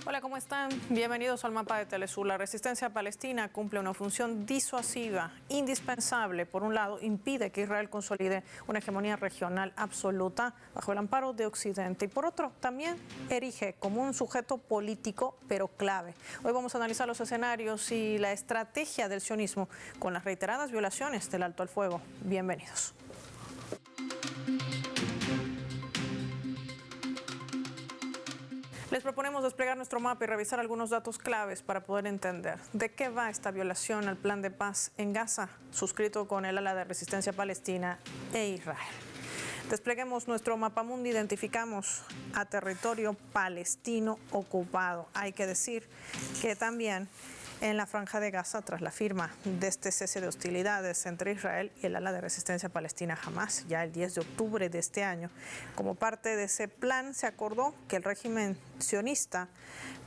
Hola, ¿cómo están? Bienvenidos al mapa de Telesur. La resistencia palestina cumple una función disuasiva, indispensable. Por un lado, impide que Israel consolide una hegemonía regional absoluta bajo el amparo de Occidente. Y por otro, también erige como un sujeto político, pero clave. Hoy vamos a analizar los escenarios y la estrategia del sionismo con las reiteradas violaciones del alto al fuego. Bienvenidos. Les proponemos desplegar nuestro mapa y revisar algunos datos claves para poder entender de qué va esta violación al plan de paz en Gaza, suscrito con el ala de resistencia palestina e Israel. Despleguemos nuestro mapamundi, identificamos a territorio palestino ocupado. Hay que decir que también en la Franja de Gaza, tras la firma de este cese de hostilidades entre Israel y el ala de resistencia palestina Hamas, ya el 10 de octubre de este año, como parte de ese plan se acordó que el régimen sionista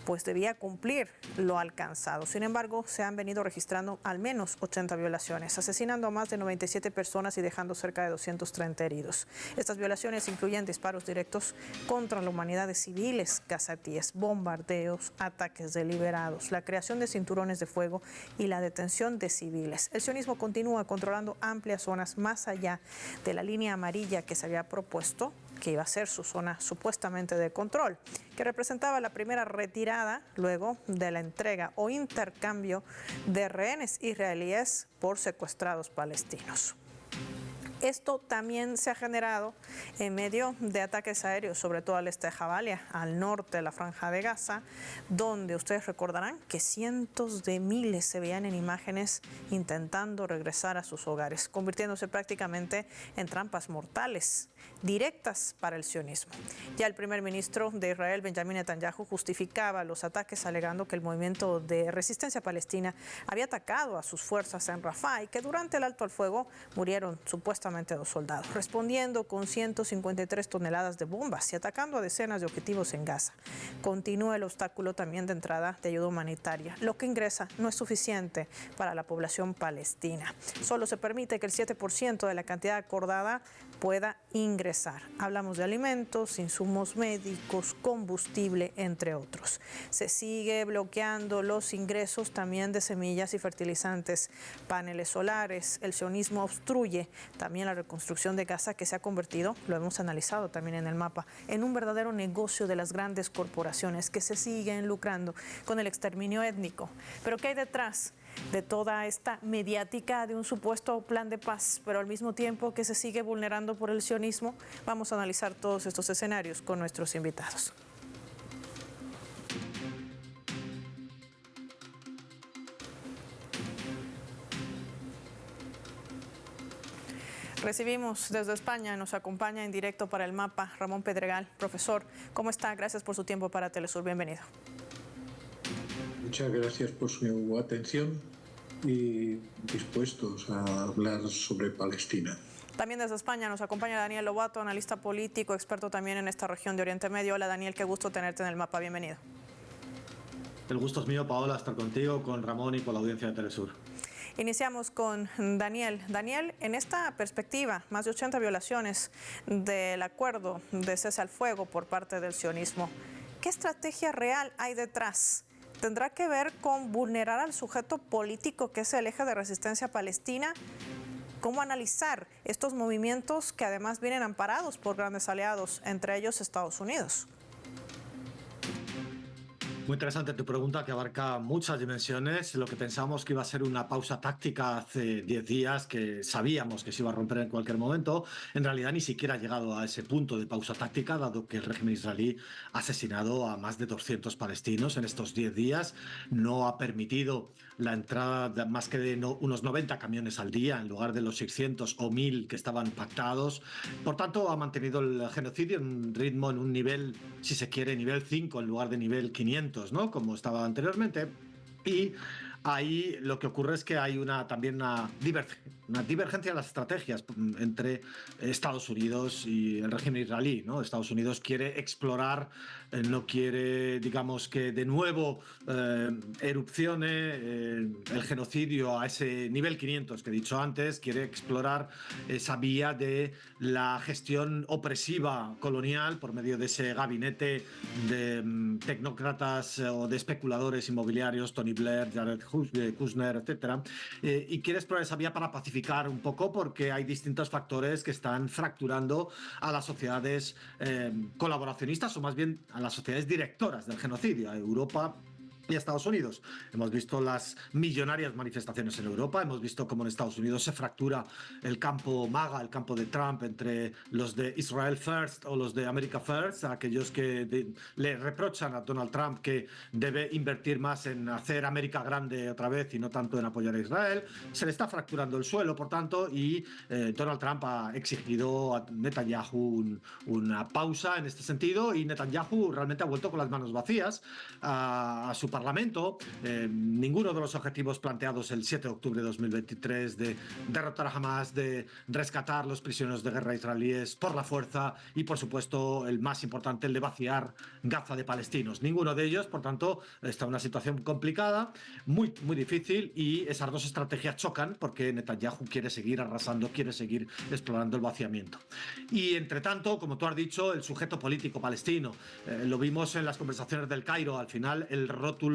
pues debía cumplir lo alcanzado. Sin embargo, se han venido registrando al menos 80 violaciones, asesinando a más de 97 personas y dejando cerca de 230 heridos. Estas violaciones incluyen disparos directos contra la humanidad de civiles gazatíes, bombardeos, ataques deliberados, la creación de cinturones de fuego y la detención de civiles. El sionismo continúa controlando amplias zonas más allá de la línea amarilla que se había propuesto, que iba a ser su zona supuestamente de control, que representaba la primera retirada luego de la entrega o intercambio de rehenes israelíes por secuestrados palestinos. Esto también se ha generado en medio de ataques aéreos, sobre todo al este de Jabalia, al norte de la Franja de Gaza, donde ustedes recordarán que cientos de miles se veían en imágenes intentando regresar a sus hogares, convirtiéndose prácticamente en trampas mortales, directas para el sionismo. Ya el primer ministro de Israel, Benjamin Netanyahu, justificaba los ataques alegando que el movimiento de resistencia palestina había atacado a sus fuerzas en Rafah y que durante el alto al fuego murieron supuestamente 2 soldados, respondiendo con 153 toneladas de bombas y atacando a decenas de objetivos en Gaza. Continúa el obstáculo también de entrada de ayuda humanitaria. Lo que ingresa no es suficiente para la población palestina. Solo se permite que el 7% de la cantidad acordada pueda ingresar. Hablamos de alimentos, insumos médicos, combustible, entre otros. Se sigue bloqueando los ingresos también de semillas y fertilizantes, paneles solares. El sionismo obstruye también la reconstrucción de Gaza, que se ha convertido, lo hemos analizado también en el mapa, en un verdadero negocio de las grandes corporaciones que se siguen lucrando con el exterminio étnico. Pero ¿qué hay detrás de toda esta mediática de un supuesto plan de paz, pero al mismo tiempo que se sigue vulnerando por el sionismo? Vamos a analizar todos estos escenarios con nuestros invitados. Recibimos desde España, nos acompaña en directo para el mapa Ramón Pedregal. Profesor, ¿cómo está? Gracias por su tiempo para Telesur. Bienvenido. Muchas gracias por su atención y dispuestos a hablar sobre Palestina. También desde España nos acompaña Daniel Lobato, analista político, experto también en esta región de Oriente Medio. Hola Daniel, qué gusto tenerte en el mapa. Bienvenido. El gusto es mío, Paola, estar contigo, con Ramón y con la audiencia de Telesur. Iniciamos con Daniel. Daniel, en esta perspectiva, más de 80 violaciones del acuerdo de cese al fuego por parte del sionismo. ¿Qué estrategia real hay detrás? ¿Tendrá que ver con vulnerar al sujeto político que es el eje de resistencia palestina? ¿Cómo analizar estos movimientos que además vienen amparados por grandes aliados, entre ellos Estados Unidos? Muy interesante tu pregunta, que abarca muchas dimensiones. Lo que pensamos que iba a ser una pausa táctica hace 10 días, que sabíamos que se iba a romper en cualquier momento, en realidad ni siquiera ha llegado a ese punto de pausa táctica, dado que el régimen israelí ha asesinado a más de 200 palestinos en estos 10 días. No ha permitido la entrada de más que de unos 90 camiones al día, en lugar de los 600 o 1000 que estaban pactados. Por tanto, ha mantenido el genocidio en un ritmo, en un nivel, si se quiere, nivel 5 en lugar de nivel 500. ¿no? Como estaba anteriormente, y ahí lo que ocurre es que hay también una una divergencia de las estrategias entre Estados Unidos y el régimen israelí, ¿no? Estados Unidos quiere explorar, no quiere, digamos, que de nuevo erupcione el genocidio a ese nivel 500 que he dicho antes, quiere explorar esa vía de la gestión opresiva colonial por medio de ese gabinete de tecnócratas o de especuladores inmobiliarios, Tony Blair, Jared Kushner, etcétera, y quiere explorar esa vía para pacificar un poco, porque hay distintos factores que están fracturando a las sociedades colaboracionistas, o más bien a las sociedades directoras del genocidio, a Europa y a Estados Unidos. Hemos visto las millonarias manifestaciones en Europa, hemos visto cómo en Estados Unidos se fractura el campo MAGA, el campo de Trump, entre los de Israel First o los de America First, aquellos que le reprochan a Donald Trump que debe invertir más en hacer América grande otra vez y no tanto en apoyar a Israel. Se le está fracturando el suelo, por tanto, y Donald Trump ha exigido a Netanyahu una pausa en este sentido, y Netanyahu realmente ha vuelto con las manos vacías a su Parlamento. Ninguno de los objetivos planteados el 7 de octubre de 2023 de derrotar a Hamas, de rescatar los prisioneros de guerra israelíes por la fuerza, y por supuesto el más importante, el de vaciar Gaza de palestinos. Ninguno de ellos, por tanto, está en una situación complicada, muy difícil, y esas dos estrategias chocan porque Netanyahu quiere seguir arrasando, quiere seguir explorando el vaciamiento. Y entre tanto, como tú has dicho, el sujeto político palestino, lo vimos en las conversaciones del Cairo, al final el rótulo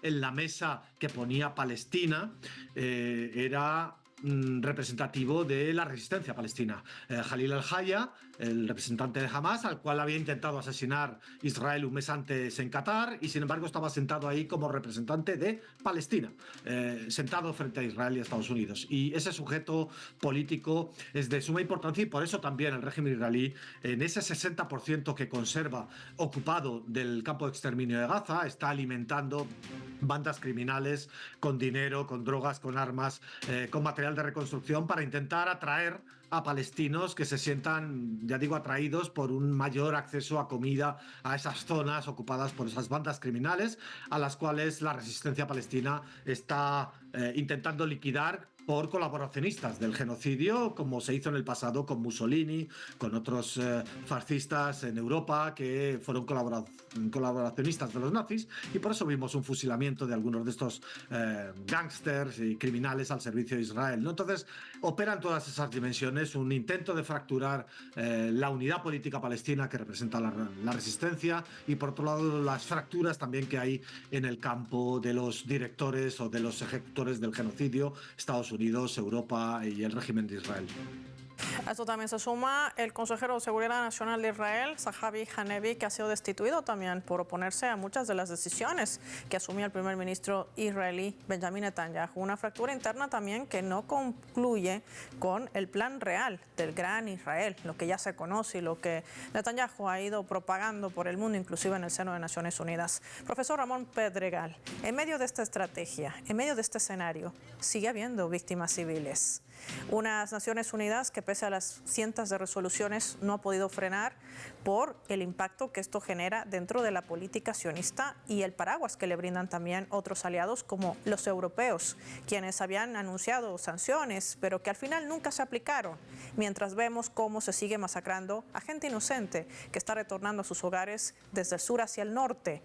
en la mesa que ponía Palestina era representativo de la resistencia palestina. Jalil al-Haya, el representante de Hamas, al cual había intentado asesinar Israel un mes antes en Qatar, y sin embargo estaba sentado ahí como representante de Palestina, sentado frente a Israel y a Estados Unidos. Y ese sujeto político es de suma importancia, y por eso también el régimen israelí, en ese 60% que conserva ocupado del campo de exterminio de Gaza, está alimentando bandas criminales con dinero, con drogas, con armas, con material de reconstrucción, para intentar atraer a palestinos que se sientan, ya digo, atraídos por un mayor acceso a comida a esas zonas ocupadas por esas bandas criminales, a las cuales la resistencia palestina está intentando liquidar por colaboracionistas del genocidio, como se hizo en el pasado con Mussolini, con otros fascistas en Europa que fueron colaboracionistas de los nazis, y por eso vimos un fusilamiento de algunos de estos gángsters y criminales al servicio de Israel, ¿no? Entonces, operan todas esas dimensiones, un intento de fracturar la unidad política palestina que representa la resistencia, y por otro lado las fracturas también que hay en el campo de los directores o de los ejecutores del genocidio, Estados Unidos, Europa y el régimen de Israel. A esto también se suma el consejero de Seguridad Nacional de Israel, Zahavi Hanevi, que ha sido destituido también por oponerse a muchas de las decisiones que asumía el primer ministro israelí Benjamin Netanyahu. Una fractura interna también que no concluye con el plan real del Gran Israel, lo que ya se conoce y lo que Netanyahu ha ido propagando por el mundo, inclusive en el seno de Naciones Unidas. Profesor Ramón Pedregal, en medio de esta estrategia, en medio de este escenario, sigue habiendo víctimas civiles. Unas Naciones Unidas que, pese a las cientos de resoluciones, no ha podido frenar por el impacto que esto genera dentro de la política sionista y el paraguas que le brindan también otros aliados como los europeos, quienes habían anunciado sanciones, pero que al final nunca se aplicaron, mientras vemos cómo se sigue masacrando a gente inocente que está retornando a sus hogares desde el sur hacia el norte.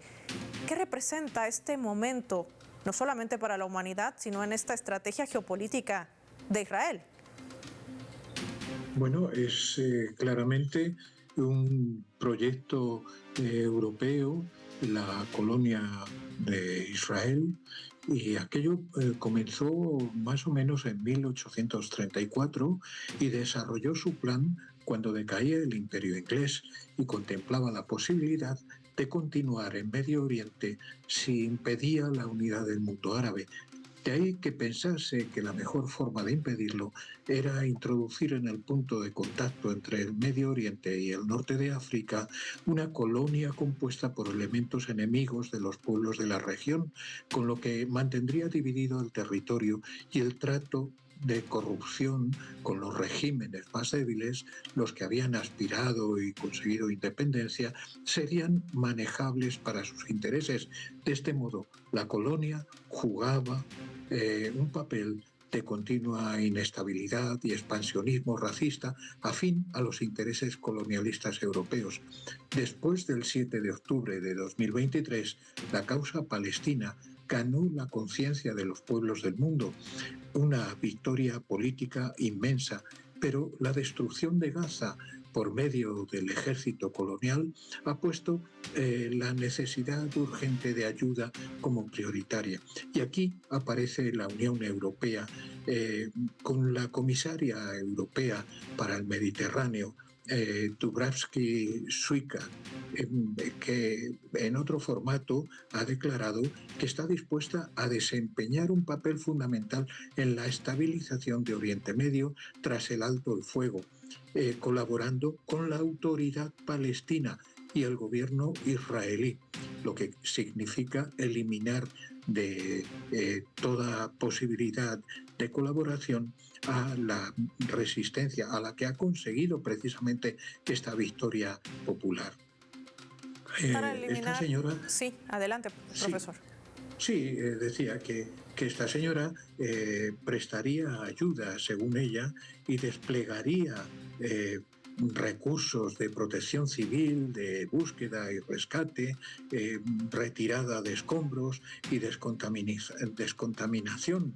¿Qué representa este momento, no solamente para la humanidad, sino en esta estrategia geopolítica de Israel? Bueno, es claramente un proyecto europeo, la colonia de Israel, y aquello comenzó más o menos en 1834 y desarrolló su plan cuando decaía el Imperio inglés y contemplaba la posibilidad de continuar en Medio Oriente si impedía la unidad del mundo árabe. De ahí que pensase que la mejor forma de impedirlo era introducir en el punto de contacto entre el Medio Oriente y el norte de África una colonia compuesta por elementos enemigos de los pueblos de la región, con lo que mantendría dividido el territorio, y el trato de corrupción con los regímenes más débiles, los que habían aspirado y conseguido independencia, serían manejables para sus intereses. De este modo, la colonia jugaba un papel de continua inestabilidad y expansionismo racista afín a los intereses colonialistas europeos. Después del 7 de octubre de 2023, la causa palestina ganó la conciencia de los pueblos del mundo, una victoria política inmensa, pero la destrucción de Gaza por medio del ejército colonial ha puesto la necesidad urgente de ayuda como prioritaria. Y aquí aparece la Unión Europea con la comisaria europea para el Mediterráneo, Dubravsky-Šuica, que en otro formato ha declarado que está dispuesta a desempeñar un papel fundamental en la estabilización de Oriente Medio tras el alto el fuego, colaborando con la autoridad palestina y el gobierno israelí, lo que significa eliminar de toda posibilidad de colaboración a la resistencia, a la que ha conseguido precisamente esta victoria popular. Para eliminar... Esta señora... Sí, adelante, profesor. Sí, decía que esta señora prestaría ayuda, según ella, y desplegaría recursos de protección civil, de búsqueda y rescate, retirada de escombros y descontaminación.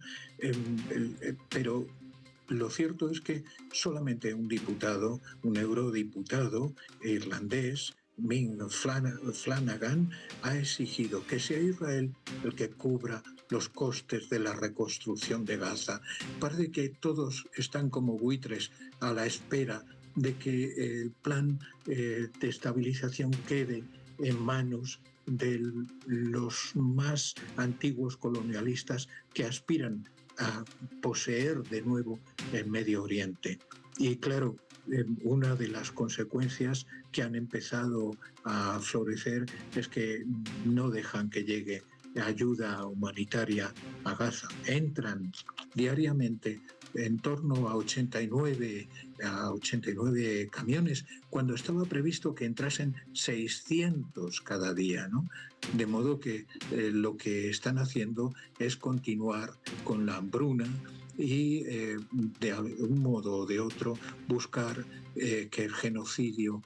Pero lo cierto es que solamente un diputado, un eurodiputado irlandés, Mick Flanagan, ha exigido que sea Israel el que cubra los costes de la reconstrucción de Gaza. Parece que todos están como buitres a la espera de que el plan de estabilización quede en manos de los más antiguos colonialistas que aspiran a poseer de nuevo el Medio Oriente. Y claro, una de las consecuencias que han empezado a florecer es que no dejan que llegue ayuda humanitaria a Gaza. Entran diariamente en torno a 89 camiones, cuando estaba previsto que entrasen 600 cada día, ¿no? De modo que lo que están haciendo es continuar con la hambruna y de un modo o de otro buscar que el genocidio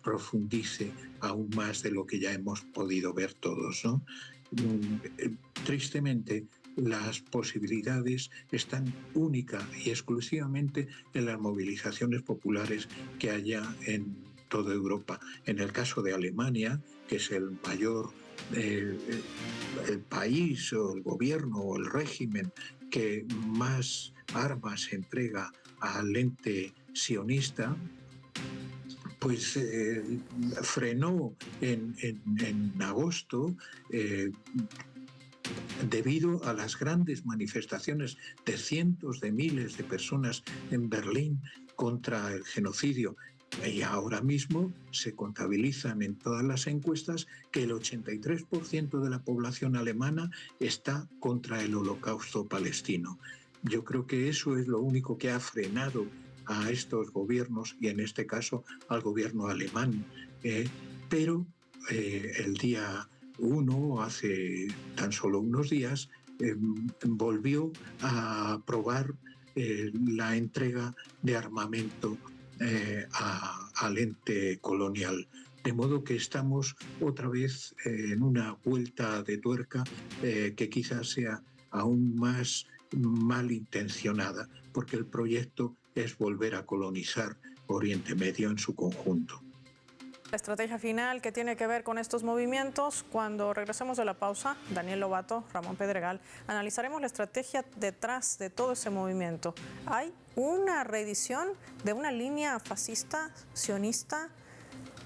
profundice aún más de lo que ya hemos podido ver todos, ¿no? Tristemente, las posibilidades están única y exclusivamente en las movilizaciones populares que haya en toda Europa. En el caso de Alemania, que es el mayor el país o el gobierno o el régimen que más armas entrega al ente sionista, pues frenó en agosto debido a las grandes manifestaciones de cientos de miles de personas en Berlín contra el genocidio. Y ahora mismo se contabilizan en todas las encuestas que el 83% de la población alemana está contra el holocausto palestino. Yo creo que eso es lo único que ha frenado a estos gobiernos y en este caso al gobierno alemán. Pero el día 1, hace tan solo unos días, volvió a aprobar la entrega de armamento al ente colonial. De modo que estamos otra vez en una vuelta de tuerca que quizás sea aún más malintencionada, porque el proyecto es volver a colonizar Oriente Medio en su conjunto. La estrategia final que tiene que ver con estos movimientos, cuando regresemos de la pausa, Daniel Lobato, Ramón Pedregal, analizaremos la estrategia detrás de todo ese movimiento. ¿Hay una reedición de una línea fascista, sionista,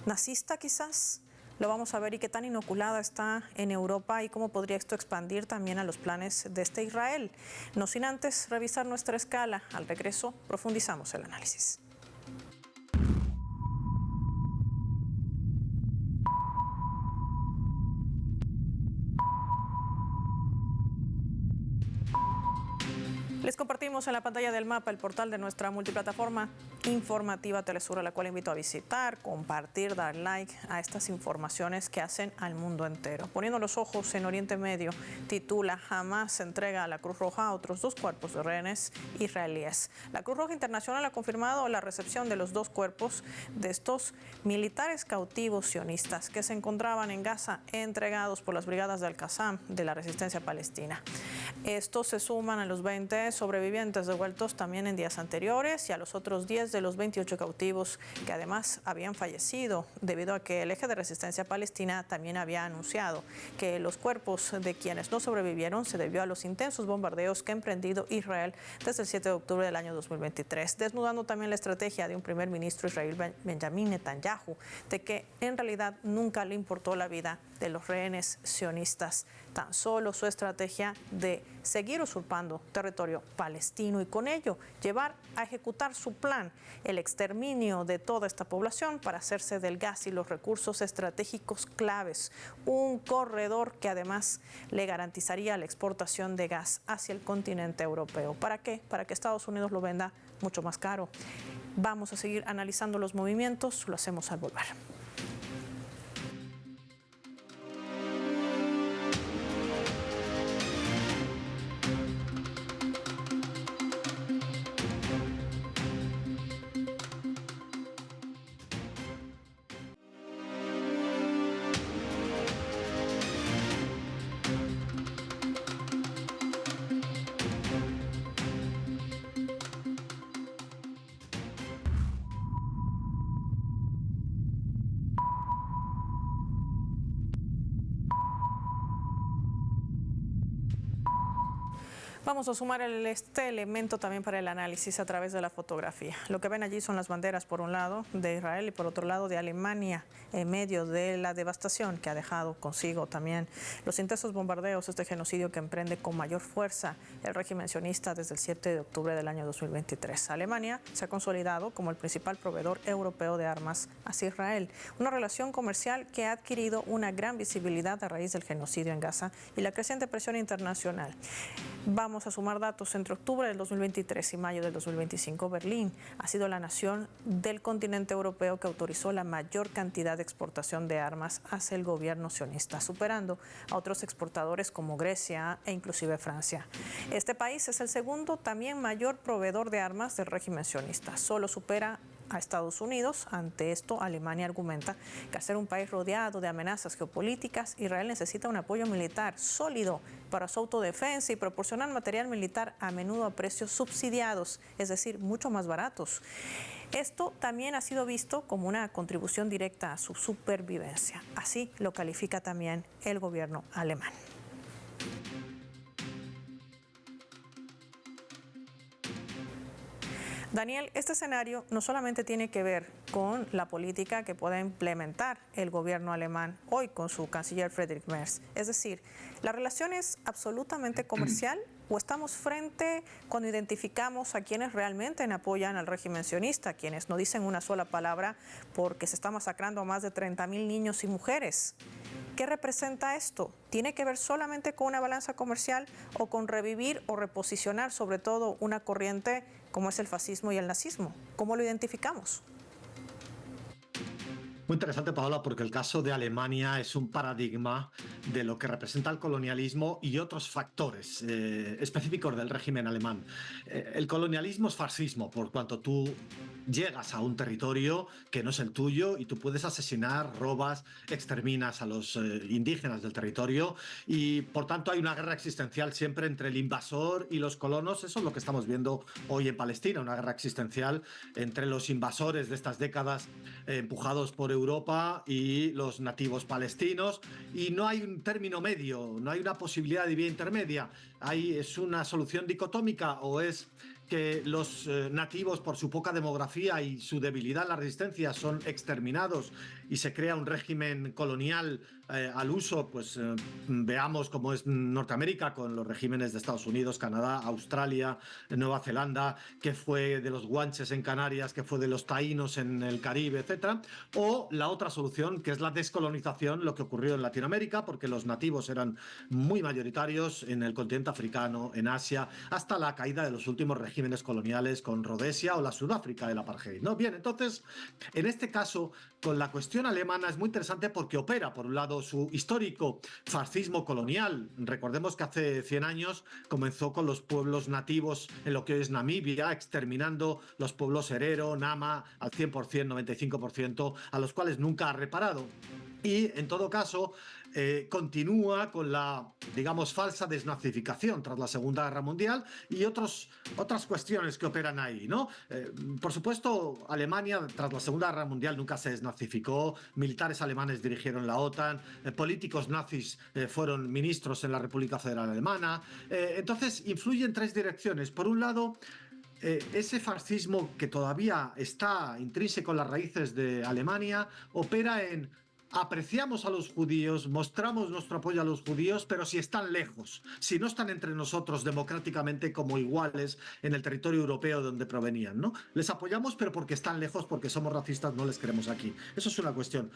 nazista quizás? Lo vamos a ver, y qué tan inoculada está en Europa y cómo podría esto expandir también a los planes de este Israel. No sin antes revisar nuestra escala. Al regreso profundizamos el análisis. Les compartimos en la pantalla del mapa el portal de nuestra multiplataforma informativa Telesur, a la cual invito a visitar, compartir, dar like a estas informaciones que hacen al mundo entero. Poniendo los ojos en Oriente Medio, titula: Hamás entrega a la Cruz Roja a otros 2 cuerpos de rehenes israelíes. La Cruz Roja Internacional ha confirmado la recepción de los 2 cuerpos de estos militares cautivos sionistas que se encontraban en Gaza, entregados por las brigadas de Al-Qassam de la resistencia palestina. Estos se suman a los 20 sobrevivientes devueltos también en días anteriores y a los otros 10 de los 28 cautivos que además habían fallecido debido a que el Eje de Resistencia Palestina también había anunciado que los cuerpos de quienes no sobrevivieron se debió a los intensos bombardeos que ha emprendido Israel desde el 7 de octubre del año 2023, desnudando también la estrategia de un primer ministro israelí, Benjamin Netanyahu, de que en realidad nunca le importó la vida de los rehenes sionistas, tan solo su estrategia de seguir usurpando territorio palestino y con ello llevar a ejecutar su plan, el exterminio de toda esta población para hacerse del gas y los recursos estratégicos claves, un corredor que además le garantizaría la exportación de gas hacia el continente europeo. ¿Para qué? Para que Estados Unidos lo venda mucho más caro. Vamos a seguir analizando los movimientos, lo hacemos al volver. Vamos a sumar este elemento también para el análisis a través de la fotografía. Lo que ven allí son las banderas, por un lado, de Israel y por otro lado de Alemania, en medio de la devastación que ha dejado consigo también los intensos bombardeos, este genocidio que emprende con mayor fuerza el régimen sionista desde el 7 de octubre del año 2023. Alemania se ha consolidado como el principal proveedor europeo de armas hacia Israel, una relación comercial que ha adquirido una gran visibilidad a raíz del genocidio en Gaza y la creciente presión internacional. Vamos a sumar datos. Entre octubre del 2023 y mayo del 2025, Berlín ha sido la nación del continente europeo que autorizó la mayor cantidad de exportación de armas hacia el gobierno sionista, superando a otros exportadores como Grecia e inclusive Francia. Este país es el segundo también mayor proveedor de armas del régimen sionista. Solo supera a Estados Unidos. Ante esto, Alemania argumenta que al ser un país rodeado de amenazas geopolíticas, Israel necesita un apoyo militar sólido para su autodefensa y proporcionar material militar a menudo a precios subsidiados, es decir, mucho más baratos. Esto también ha sido visto como una contribución directa a su supervivencia. Así lo califica también el gobierno alemán. Daniel, este escenario no solamente tiene que ver con la política que pueda implementar el gobierno alemán hoy con su canciller Friedrich Merz. Es decir, ¿la relación es absolutamente comercial o estamos frente cuando identificamos a quienes realmente apoyan al régimen sionista, quienes no dicen una sola palabra porque se está masacrando a más de 30.000 niños y mujeres? ¿Qué representa esto? ¿Tiene que ver solamente con una balanza comercial o con revivir o reposicionar sobre todo una corriente como es el fascismo y el nazismo? ¿Cómo lo identificamos? Muy interesante, Paola, porque el caso de Alemania es un paradigma de lo que representa el colonialismo y otros factores específicos del régimen alemán. El colonialismo es fascismo, por cuanto tú llegas a un territorio que no es el tuyo y tú puedes asesinar, robas, exterminas a los indígenas del territorio y, por tanto, hay una guerra existencial siempre entre el invasor y los colonos. Eso es lo que estamos viendo hoy en Palestina, una guerra existencial entre los invasores de estas décadas empujados por Europa y los nativos palestinos, y no hay un término medio, no hay una posibilidad de vía intermedia. ¿Es una solución dicotómica o es que los nativos, por su poca demografía y su debilidad en la resistencia, son exterminados y se crea un régimen colonial al uso, pues veamos cómo es Norteamérica con los regímenes de Estados Unidos, Canadá, Australia, Nueva Zelanda, que fue de los guanches en Canarias, que fue de los taínos en el Caribe, etcétera, o la otra solución, que es la descolonización, lo que ocurrió en Latinoamérica, porque los nativos eran muy mayoritarios en el continente africano, en Asia, hasta la caída de los últimos regímenes coloniales con Rhodesia o la Sudáfrica del apartheid, ¿no? Bien, entonces, en este caso, con la cuestión alemana es muy interesante porque opera, por un lado, su histórico fascismo colonial. Recordemos que hace 100 años comenzó con los pueblos nativos en lo que hoy es Namibia, exterminando los pueblos Herero, Nama, al 100%, 95%, a los cuales nunca ha reparado. Y, en todo caso, continúa con la, digamos, falsa desnazificación tras la Segunda Guerra Mundial y otras cuestiones que operan ahí, ¿no? Por supuesto, Alemania tras la Segunda Guerra Mundial nunca se desnazificó, militares alemanes dirigieron la OTAN, políticos nazis fueron ministros en la República Federal Alemana, entonces influye en tres direcciones. Por un lado, ese fascismo que todavía está intrínseco en las raíces de Alemania opera en apreciamos a los judíos, mostramos nuestro apoyo a los judíos, pero si están lejos, si no están entre nosotros democráticamente como iguales en el territorio europeo de donde provenían, ¿no? Les apoyamos, pero porque están lejos, porque somos racistas, no les queremos aquí. Eso es una cuestión.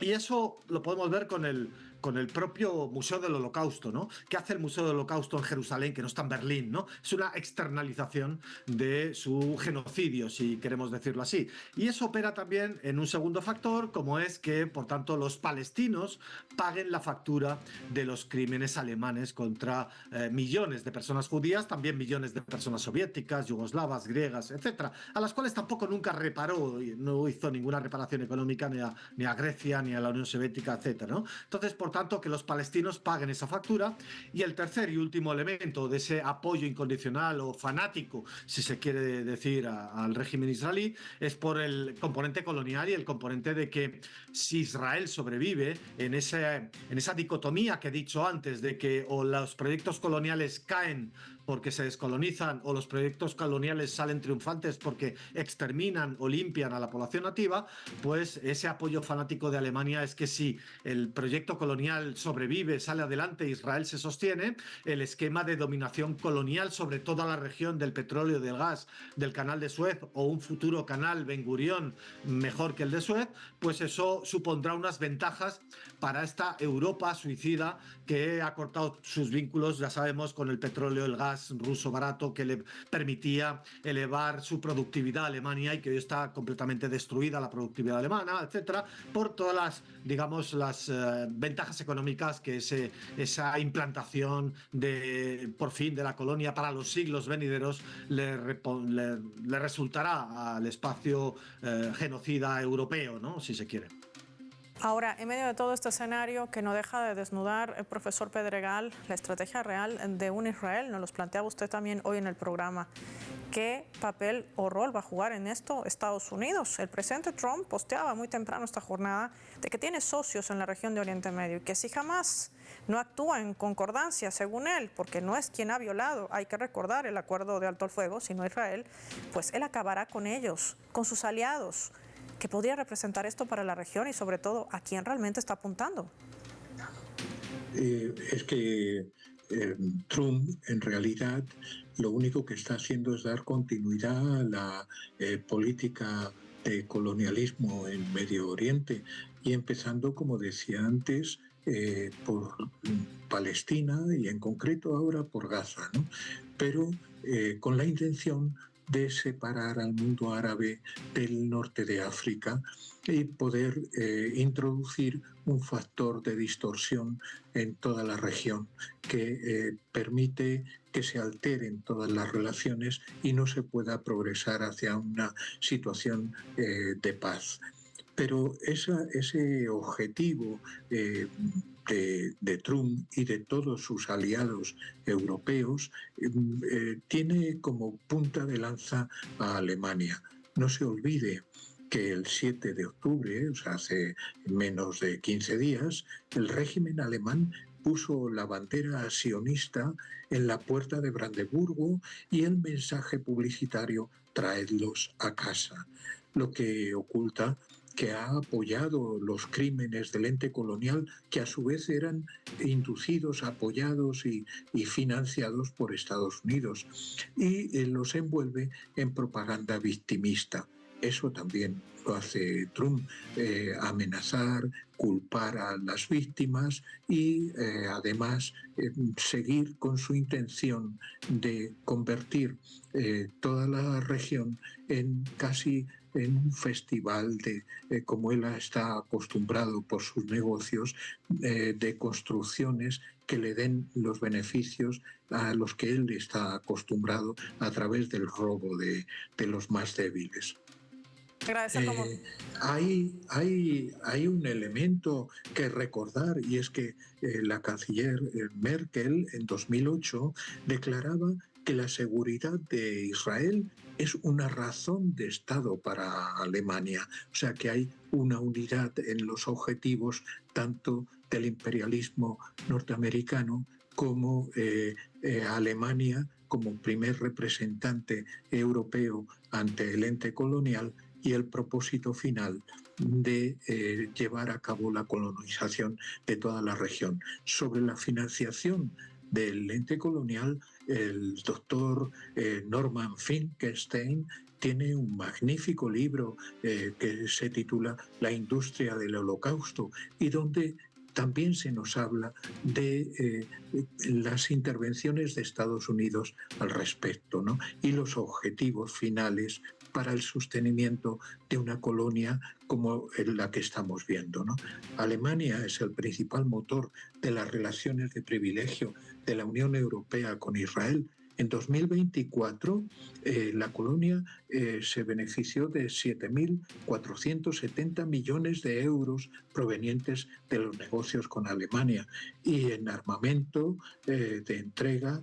Y eso lo podemos ver con el propio Museo del Holocausto, ¿no? ¿Qué hace el Museo del Holocausto en Jerusalén, que no está en Berlín, ¿no? Es una externalización de su genocidio, si queremos decirlo así. Y eso opera también en un segundo factor, como es que, por tanto, los palestinos paguen la factura de los crímenes alemanes contra millones de personas judías, también millones de personas soviéticas, yugoslavas, griegas, etcétera, a las cuales tampoco nunca reparó, no hizo ninguna reparación económica ni a Grecia, ni a la Unión Soviética, etcétera, ¿no? Entonces, por tanto, que los palestinos paguen esa factura. Y el tercer y último elemento de ese apoyo incondicional o fanático, si se quiere decir, al régimen israelí, es por el componente colonial y el componente de que si Israel sobrevive en esa dicotomía que he dicho antes, de que o los proyectos coloniales caen porque se descolonizan o los proyectos coloniales salen triunfantes porque exterminan o limpian a la población nativa, pues ese apoyo fanático de Alemania es que si el proyecto colonial sobrevive, sale adelante, Israel se sostiene, el esquema de dominación colonial sobre toda la región del petróleo, del gas, del canal de Suez o un futuro canal Ben Gurión mejor que el de Suez, pues eso supondrá unas ventajas para esta Europa suicida que ha cortado sus vínculos, ya sabemos, con el petróleo, el gas ruso barato que le permitía elevar su productividad a Alemania y que hoy está completamente destruida la productividad alemana, etcétera, por todas las, digamos, las ventajas económicas que esa implantación por fin de la colonia para los siglos venideros le resultará al espacio genocida europeo, ¿no? Si se quiere. Ahora, en medio de todo este escenario que no deja de desnudar el profesor Pedregal, la estrategia real de un Israel, nos los planteaba usted también hoy en el programa. ¿Qué papel o rol va a jugar en esto Estados Unidos? El presidente Trump posteaba muy temprano esta jornada de que tiene socios en la región de Oriente Medio y que si jamás no actúa en concordancia, según él, porque no es quien ha violado, hay que recordar el acuerdo de alto el fuego, sino Israel, pues él acabará con ellos, con sus aliados. ¿Qué podría representar esto para la región y sobre todo a quién realmente está apuntando? Es que Trump en realidad lo único que está haciendo es dar continuidad a la política de colonialismo en Medio Oriente y empezando, como decía antes, por Palestina y en concreto ahora por Gaza, ¿no? Pero con la intención de separar al mundo árabe del norte de África y poder introducir un factor de distorsión en toda la región que permite que se alteren todas las relaciones y no se pueda progresar hacia una situación de paz. Pero ese objetivo de Trump y de todos sus aliados europeos tiene como punta de lanza a Alemania. No se olvide que el 7 de octubre, o sea, hace menos de 15 días, el régimen alemán puso la bandera sionista en la puerta de Brandeburgo y el mensaje publicitario "traedlos a casa", lo que oculta que ha apoyado los crímenes del ente colonial, que a su vez eran inducidos, apoyados y financiados por Estados Unidos, y los envuelve en propaganda victimista. Eso también lo hace Trump, amenazar, culpar a las víctimas y además seguir con su intención de convertir toda la región en casi en un festival como él está acostumbrado por sus negocios, de construcciones que le den los beneficios a los que él está acostumbrado a través del robo de los más débiles. Hay un elemento que recordar, y es que la canciller Merkel en 2008 declaraba que la seguridad de Israel es una razón de Estado para Alemania. O sea que hay una unidad en los objetivos tanto del imperialismo norteamericano como Alemania, como primer representante europeo ante el ente colonial, y el propósito final de llevar a cabo la colonización de toda la región. Sobre la financiación del ente colonial, el doctor Norman Finkelstein tiene un magnífico libro que se titula La industria del Holocausto, y donde también se nos habla de las intervenciones de Estados Unidos al respecto, ¿no? Y los objetivos finales para el sostenimiento de una colonia como la que estamos viendo, ¿no? Alemania es el principal motor de las relaciones de privilegio de la Unión Europea con Israel. En 2024, la colonia se benefició de 7.470 millones de euros provenientes de los negocios con Alemania, y en armamento de entrega,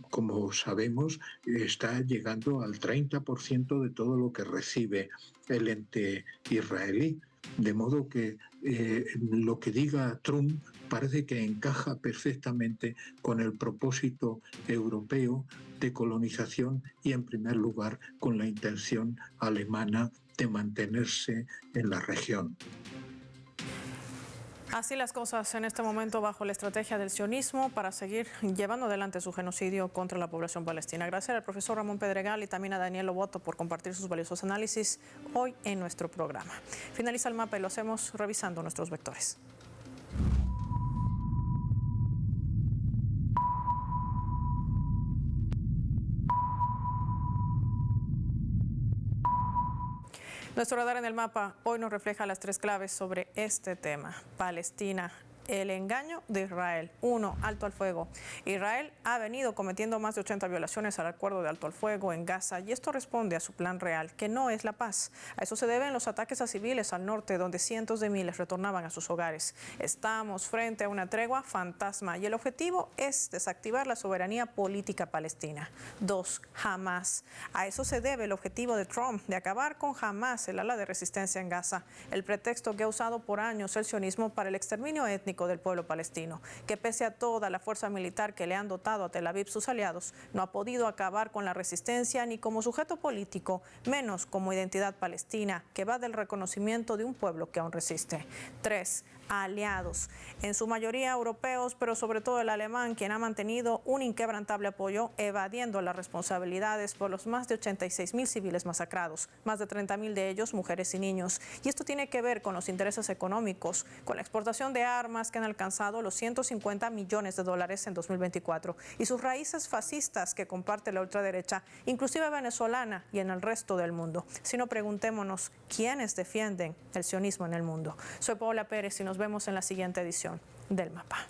como sabemos, está llegando al 30% de todo lo que recibe el ente israelí. De modo que lo que diga Trump parece que encaja perfectamente con el propósito europeo de colonización y, en primer lugar, con la intención alemana de mantenerse en la región. Así las cosas en este momento bajo la estrategia del sionismo para seguir llevando adelante su genocidio contra la población palestina. Gracias al profesor Ramón Pedregal y también a Daniel Loboto por compartir sus valiosos análisis hoy en nuestro programa. Finaliza el mapa y lo hacemos revisando nuestros vectores. Nuestro radar en el mapa hoy nos refleja las tres claves sobre este tema. Palestina, el engaño de Israel. 1. Alto al fuego. Israel ha venido cometiendo más de 80 violaciones al acuerdo de alto al fuego en Gaza, y esto responde a su plan real, que no es la paz. A eso se deben los ataques a civiles al norte, donde cientos de miles retornaban a sus hogares. Estamos frente a una tregua fantasma y el objetivo es desactivar la soberanía política palestina. 2. Hamás. A eso se debe el objetivo de Trump de acabar con Hamás, el ala de resistencia en Gaza, el pretexto que ha usado por años el sionismo para el exterminio étnico del pueblo palestino, que pese a toda la fuerza militar que le han dotado a Tel Aviv sus aliados, no ha podido acabar con la resistencia ni como sujeto político, menos como identidad palestina, que va del reconocimiento de un pueblo que aún resiste. 3. Aliados, en su mayoría europeos, pero sobre todo el alemán, quien ha mantenido un inquebrantable apoyo, evadiendo las responsabilidades por los más de 86.000 civiles masacrados, más de 30.000 de ellos mujeres y niños. Y esto tiene que ver con los intereses económicos, con la exportación de armas que han alcanzado los 150 millones de dólares en 2024, y sus raíces fascistas que comparte la ultraderecha, inclusive venezolana y en el resto del mundo. Si no, preguntémonos, ¿quiénes defienden el sionismo en el mundo? Soy Paola Pérez y nos vemos en la siguiente edición del Mapa.